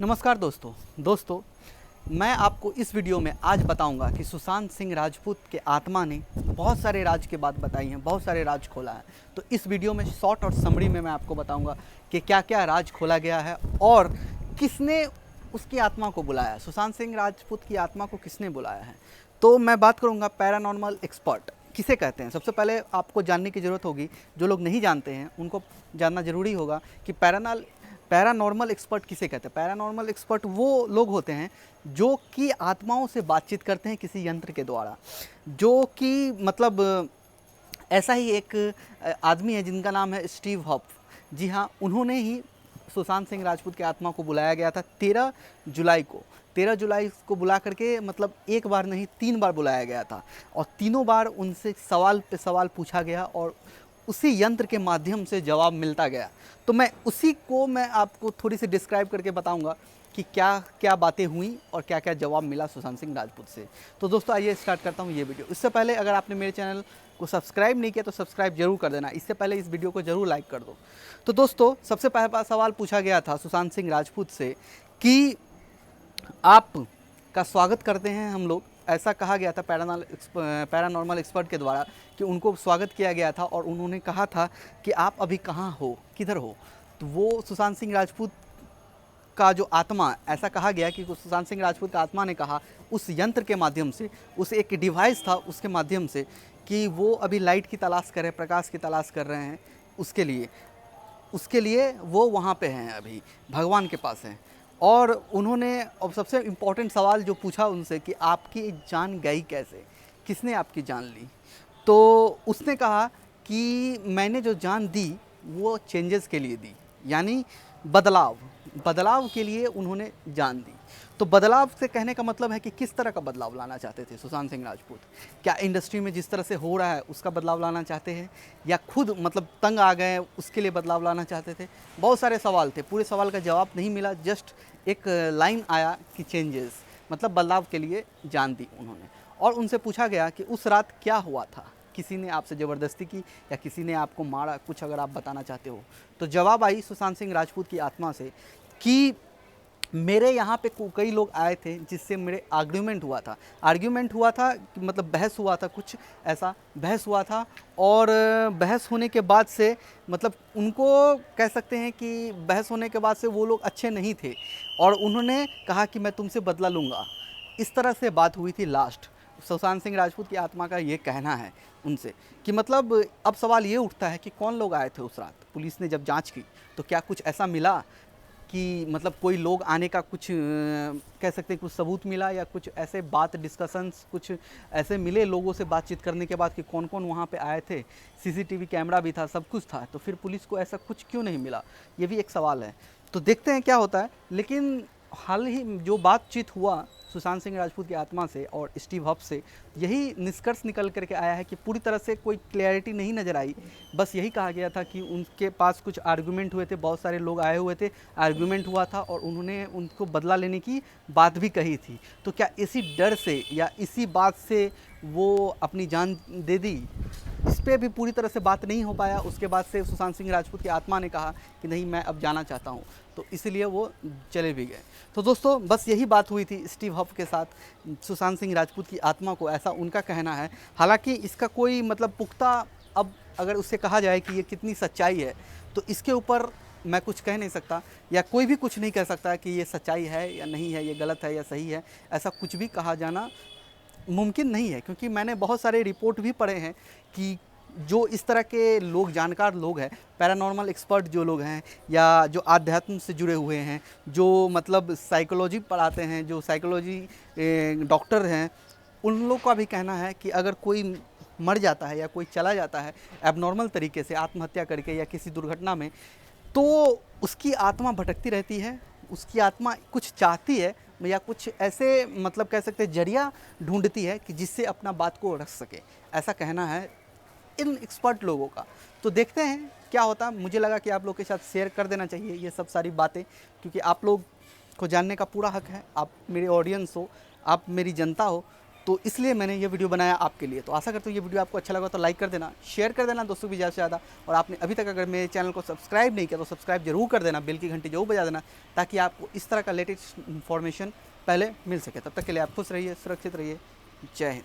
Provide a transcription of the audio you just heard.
नमस्कार दोस्तों, मैं आपको इस वीडियो में आज बताऊंगा कि सुशांत सिंह राजपूत के आत्मा ने बहुत सारे राज के बात बताई हैं, बहुत सारे राज खोला है। तो इस वीडियो में शॉर्ट और समरी में मैं आपको बताऊंगा कि क्या क्या राज खोला गया है और किसने उसकी आत्मा को बुलाया, सुशांत सिंह राजपूत की आत्मा को किसने बुलाया है। तो मैं बात करूँगा पैरानॉर्मल एक्सपर्ट किसे कहते हैं। सबसे पहले आपको जानने की ज़रूरत होगी, जो लोग नहीं जानते हैं उनको जानना ज़रूरी होगा कि पैरानॉर्मल एक्सपर्ट किसे कहते हैं। पैरानॉर्मल एक्सपर्ट वो लोग होते हैं जो कि आत्माओं से बातचीत करते हैं किसी यंत्र के द्वारा, जो कि मतलब ऐसा ही एक आदमी है जिनका नाम है स्टीव हॉप्फ। जी हाँ, उन्होंने ही सुशांत सिंह राजपूत की आत्मा को बुलाया गया था 13 जुलाई को। 13 जुलाई को बुला करके मतलब एक बार नहीं 3 बार बुलाया गया था और तीनों बार उनसे सवाल पे सवाल पूछा गया और उसी यंत्र के माध्यम से जवाब मिलता गया। तो मैं आपको थोड़ी सी डिस्क्राइब करके बताऊंगा कि क्या क्या बातें हुई और क्या क्या जवाब मिला सुशांत सिंह राजपूत से। तो दोस्तों आइए स्टार्ट करता हूं ये वीडियो। इससे पहले अगर आपने मेरे चैनल को सब्सक्राइब नहीं किया तो सब्सक्राइब जरूर कर देना। इससे पहले इस वीडियो को जरूर लाइक कर दो। तो दोस्तों सबसे पहला सवाल पूछा गया था सुशांत सिंह राजपूत से कि आप का स्वागत करते हैं हम लोग, ऐसा कहा गया था पैरानॉर्मल एक्सपर्ट के द्वारा कि उनको स्वागत किया गया था और उन्होंने कहा था कि आप अभी कहाँ हो, किधर हो। तो वो सुशांत सिंह राजपूत का जो आत्मा, ऐसा कहा गया कि सुशांत सिंह राजपूत का आत्मा ने कहा उस यंत्र के माध्यम से, उस एक डिवाइस था उसके माध्यम से कि वो अभी लाइट की तलाश कर रहे हैं, प्रकाश की तलाश कर रहे हैं। उसके लिए वो वहाँ पे हैं, अभी भगवान के पास हैं। और उन्होंने अब सबसे इम्पोर्टेंट सवाल जो पूछा उनसे कि आपकी जान गई कैसे, किसने आपकी जान ली। तो उसने कहा कि मैंने जो जान दी वो चेंजेस के लिए दी, यानी बदलाव के लिए उन्होंने जान दी। तो बदलाव से कहने का मतलब है कि किस तरह का बदलाव लाना चाहते थे सुशांत सिंह राजपूत। क्या इंडस्ट्री में जिस तरह से हो रहा है उसका बदलाव लाना चाहते हैं, या खुद मतलब तंग आ गए उसके लिए बदलाव लाना चाहते थे। बहुत सारे सवाल थे, पूरे सवाल का जवाब नहीं मिला, जस्ट एक लाइन आया कि चेंजेस, मतलब बदलाव के लिए जान दी उन्होंने। और उनसे पूछा गया कि उस रात क्या हुआ था, किसी ने आपसे ज़बरदस्ती की या किसी ने आपको मारा, कुछ अगर आप बताना चाहते हो। तो जवाब आई सुशांत सिंह राजपूत की आत्मा से कि मेरे यहाँ पे कई लोग आए थे जिससे मेरे आर्ग्यूमेंट हुआ था कि मतलब बहस हुआ था, कुछ ऐसा बहस हुआ था। और बहस होने के बाद से मतलब उनको कह सकते हैं कि बहस होने के बाद से वो लोग अच्छे नहीं थे और उन्होंने कहा कि मैं तुमसे बदला लूँगा। इस तरह से बात हुई थी लास्ट। सुशांत सिंह राजपूत की आत्मा का ये कहना है उनसे कि मतलब अब सवाल ये उठता है कि कौन लोग आए थे उस रात। पुलिस ने जब जांच की तो क्या कुछ ऐसा मिला कि मतलब कोई लोग आने का कुछ कह सकते हैं कुछ सबूत मिला, या कुछ ऐसे बात डिस्कशंस कुछ ऐसे मिले लोगों से बातचीत करने के बाद कि कौन कौन वहाँ पे आए थे। सीसीटीवी कैमरा भी था, सब कुछ था, तो फिर पुलिस को ऐसा कुछ क्यों नहीं मिला, ये भी एक सवाल है। तो देखते हैं क्या होता है। लेकिन हाल ही जो बातचीत हुआ सुशांत सिंह राजपूत की आत्मा से और स्टीव हॉप्फ से, यही निष्कर्ष निकल करके आया है कि पूरी तरह से कोई क्लैरिटी नहीं नज़र आई। बस यही कहा गया था कि उनके पास कुछ आर्गूमेंट हुए थे, बहुत सारे लोग आए हुए थे, आर्गूमेंट हुआ था और उन्होंने उनको बदला लेने की बात भी कही थी। तो क्या इसी डर से या इसी बात से वो अपनी जान दे दी, इस पर भी पूरी तरह से बात नहीं हो पाया। उसके बाद से सुशांत सिंह राजपूत की आत्मा ने कहा कि नहीं, मैं अब जाना चाहता हूँ, तो इसलिए वो चले भी गए। तो दोस्तों बस यही बात हुई थी स्टीव हॉप्फ के साथ सुशांत सिंह राजपूत की आत्मा को, ऐसा उनका कहना है। हालांकि इसका कोई मतलब पुख्ता, अब अगर उससे कहा जाए कि ये कितनी सच्चाई है तो इसके ऊपर मैं कुछ कह नहीं सकता, या कोई भी कुछ नहीं कह सकता कि ये सच्चाई है या नहीं है, ये गलत है या सही है। ऐसा कुछ भी कहा जाना मुमकिन नहीं है, क्योंकि मैंने बहुत सारे रिपोर्ट भी पढ़े हैं कि जो इस तरह के लोग, जानकार लोग हैं, पैरानॉर्मल एक्सपर्ट जो लोग हैं या जो आध्यात्म से जुड़े हुए हैं, जो मतलब साइकोलॉजी पढ़ाते हैं, जो साइकोलॉजी डॉक्टर हैं, उन लोग का भी कहना है कि अगर कोई मर जाता है या कोई चला जाता है एबनॉर्मल तरीके से आत्महत्या करके या किसी दुर्घटना में, तो उसकी आत्मा भटकती रहती है, उसकी आत्मा कुछ चाहती है या कुछ ऐसे मतलब कह सकते हैं जरिया ढूंढती है कि जिससे अपना बात को रख सके। ऐसा कहना है इन एक्सपर्ट लोगों का। तो देखते हैं क्या होता है। मुझे लगा कि आप लोग के साथ शेयर कर देना चाहिए ये सब सारी बातें, क्योंकि आप लोग को जानने का पूरा हक है। आप मेरे ऑडियंस हो, आप मेरी जनता हो, तो इसलिए मैंने ये वीडियो बनाया आपके लिए। तो आशा करता हूँ ये वीडियो आपको अच्छा लगा तो लाइक कर देना, शेयर कर देना दोस्तों भी ज़्यादा से ज़्यादा। और आपने अभी तक अगर मेरे चैनल को सब्सक्राइब नहीं किया तो सब्सक्राइब जरूर कर देना, बेल की घंटी जरूर बजा देना, ताकि आपको इस तरह का लेटेस्ट इन्फॉर्मेशन पहले मिल सके। तब तक के लिए आप खुश रहिए, सुरक्षित रहिए। जय हिंद।